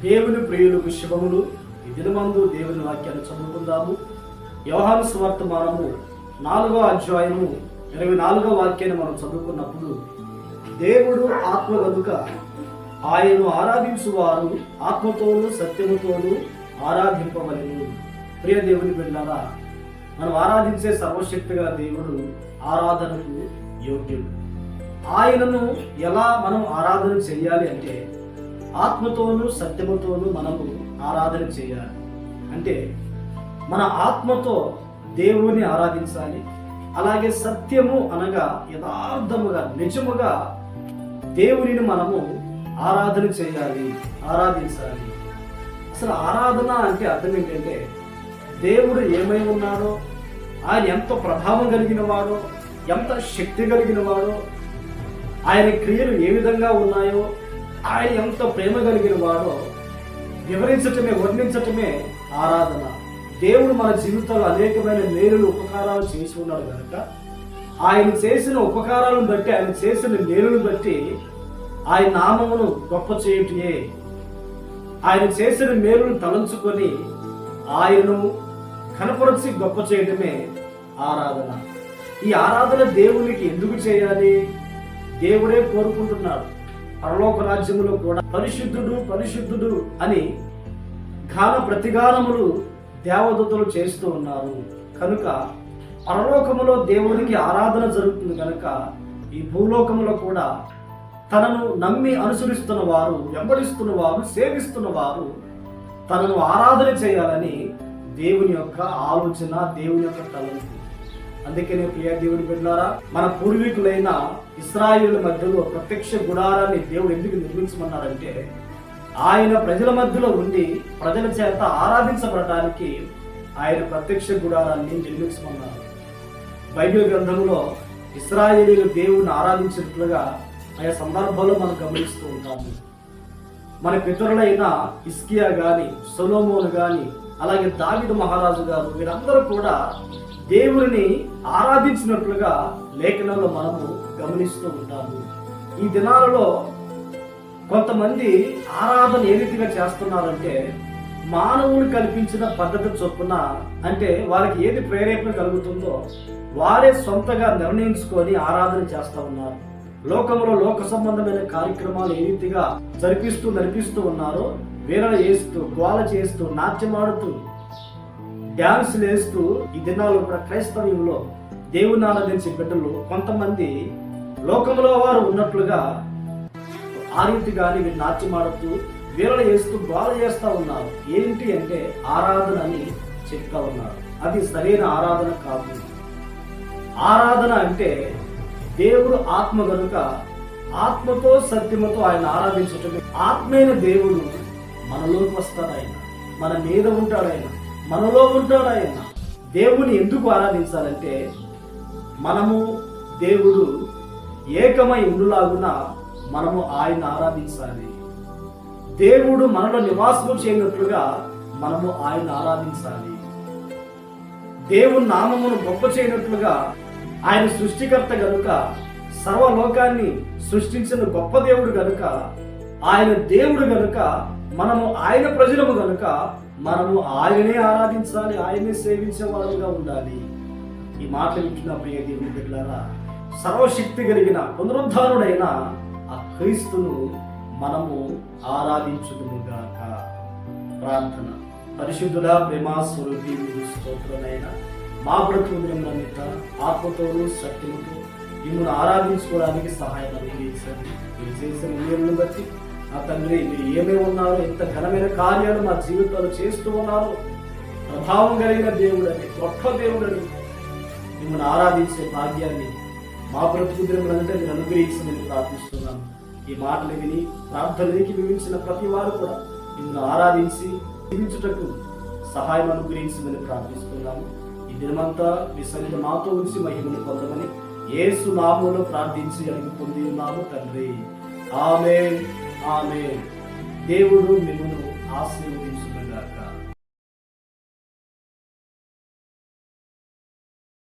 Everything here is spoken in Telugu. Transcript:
దేవుని ప్రియులకు శుభములు. ఈ దినమందు దేవుని వాక్యాన్ని చదువుకుందాము. యోహాను సువార్తమానము 4వ అధ్యాయము 24వ వాక్యాన్ని మనం చదువుకున్నప్పుడు, దేవుడు ఆత్మ కనుక ఆయనను ఆరాధించువారు ఆత్మతోనూ సత్యముతోనూ ఆరాధింపవలెను. ప్రియ దేవుని బిడ్డలారా, మనం ఆరాధించే సర్వశక్తి గల దేవుడు ఆరాధనకు యోగ్యుడు. ఆయనను ఎలా మనం ఆరాధన చేయాలి అంటే, ఆత్మతోనూ సత్యముతోనూ మనము ఆరాధన చేయాలి. అంటే మన ఆత్మతో దేవుని ఆరాధించాలి. అలాగే సత్యము అనగా యథార్థముగా నిజముగా దేవునిని మనము ఆరాధన చేయాలి, ఆరాధించాలి. అసలు ఆరాధన అంటే అర్థం ఏంటంటే, దేవుడు ఏమై ఉన్నాడో, ఆయన ఎంత ప్రభావం కలిగిన వాడో, ఎంత శక్తి కలిగిన వాడో, ఆయన క్రియలు ఏ విధంగా ఉన్నాయో, ఆయన ఎంత ప్రేమ కలిగిన వాడో వివరించటమే, వర్ణించటమే ఆరాధన. దేవుడు మన జీవితంలో అనేకమైన మేలులు ఉపకారాలు చేసి ఉన్నాడు కనుక, ఆయన చేసిన ఉపకారాలను బట్టి, ఆయన చేసిన మేలును బట్టి ఆయన నామమును గొప్ప చేయుటయే, ఆయన చేసిన మేలును తలంచుకొని ఆయనను కనపరచి గొప్ప చేయటమే ఆరాధన. ఈ ఆరాధన దేవునికి ఎందుకు చేయాలి? దేవుడే కోరుకుంటున్నాడు. పరలోక రాజ్యములో కూడా పరిశుద్ధుడు పరిశుద్ధుడు అని గాన ప్రతిగానములు దేవదూతలు చేస్తూ ఉన్నారు. కనుక పరలోకములో దేవునికి ఆరాధన జరుగుతుంది కనుక, ఈ భూలోకములో కూడా తనను నమ్మి అనుసరిస్తున్న వారు, వెంబడిస్తున్న వారు, సేవిస్తున్న వారు తనను ఆరాధన చేయాలని దేవుని యొక్క ఆలోచన, దేవుని యొక్క తలంపు. అందుకనే ప్రియ దేవుని బిడ్డలారా, మన పూర్వీకులైన ఇశ్రాయేలు మధ్యలో ప్రత్యక్ష గుడారాన్ని దేవుడు ఎందుకు నిర్మించమన్నాడంటే, ఆయన ప్రజల మధ్యలో ఉండి ప్రజల చేత ఆరాధించబడటానికి ఆయన ప్రత్యక్ష గుడారాన్ని నిర్మించమన్నారు. బైబిల్ గ్రంథంలో ఇశ్రాయేలీలు దేవుని ఆరాధించినట్లుగా ఆయా సందర్భాల్లో మనం గమనిస్తూ ఉంటాము. మన పితరులైన హిజ్కియా గాని, సొలొమోను గాని, అలాగే దావీదు మహారాజు గారు, వీరందరూ కూడా దేవుని ఆరాధించినట్లుగా లేఖనంలో మనము గమనిస్తూ ఉంటాము. ఈ దినాలలో కొంతమంది ఆరాధన ఏ రీతిగా చేస్తున్నారంటే, మానవులు కల్పించిన పద్ధతి చొప్పున, అంటే వారికి ఏది ప్రేరేపణ కలుగుతుందో వారే సొంతగా నిర్ణయించుకొని ఆరాధన చేస్తూ ఉన్నారు. లోకంలో లోక సంబంధమైన కార్యక్రమాలు ఏ రీతిగా నడిపిస్తూ ఉన్నారో, వీరలు వేస్తూ, గోల చేస్తూ, నాట్యమాడుతూ, డ్యాన్సులు వేస్తూ, ఈ దినాల్లో కూడా క్రైస్తవ్యంలో దేవుని ఆరాధించే బిడ్డలు కొంతమంది లోకంలో వారు ఉన్నట్లుగా ఆ రీతిగాని వీరు నాట్యమాడుతూ, వీరలు వేస్తూ, గోల చేస్తూ ఉన్నారు. ఏంటి అంటే ఆరాధన అని చెప్తా ఉన్నారు. అది సరైన ఆరాధన కాదు. ఆరాధన అంటే దేవుడు ఆత్మ కనుక ఆత్మతో సత్యముతో ఆయన ఆరాధించటం. ఆత్మైన దేవుడు మనలోకి వస్తాడు, ఆయన మన మీద ఉంటాడు, ఆయన మనలో ఉంటాడు. ఆయన దేవుని ఎందుకు ఆరాధించాలంటే, మనము దేవుడు ఏకమై ఉండులాగున మనము ఆయన ఆరాధించాలి. దేవుడు మనలో నివాసము చేయనట్లుగా మనము ఆయన ఆరాధించాలి. దేవుని నామమును గొప్ప చేయనట్లుగా, ఆయన సృష్టికర్త గనుక, సర్వలోకాన్ని సృష్టించిన గొప్ప దేవుడు గనుక, ఆయన దేవుడు గనుక, మనము ఆయన ప్రజలము గనుక మనము ఆయనే ఆరాధించాలి, ఆయనే సేవించే వారుగా ఉండాలి. ఈ మాటలు వింటున్న ప్రియ దేవుని బిడ్డలారా, సర్వశక్తి కలిగిన పునరుద్ధారుడైన ఆ క్రీస్తును మనము ఆరాధించుదుముగాక. ప్రార్థన. పరిశుద్ధుడా, ప్రేమ స్వరూపి, స్తోత్రమైన మా బ్రతుకునిమిత్త ఆత్మతోనూ శక్తితో మిమ్మల్ని ఆరాధించుకోవడానికి సహాయం అందించండి. మీరు చేసిన మేలును బట్టి నా తండ్రి, మీరు ఏమేమి ఉన్నారో, ఎంత ఘనమైన కార్యాలు మా జీవితాలు చేస్తూ ఉన్నారో, ప్రభావం కలిగిన దేవుడని, గొప్ప దేవుడని మిమ్మల్ని ఆరాధించే భాగ్యాన్ని మా బ్రతుకు దినములంటే మీరు అనుగ్రహించమని ప్రార్థిస్తున్నాను. ఈ మాటలు విని ప్రార్థనకి వివించిన ప్రతి వారు కూడా మిమ్మల్ని ఆరాధించి జీవించుటకు సహాయం అనుగ్రహించమని ప్రార్థిస్తున్నాము. ఈ దినమంతా మీ సన్నిధి మాతో ఉంచి మహిమను పొందమని యేసు నామములో ప్రార్థించి అడిగి పొంది ఉన్నాము తండ్రి. ఆమేన్, ఆమేన్. దేవుడు మిమ్మల్ని ఆశీర్వదించుగాక.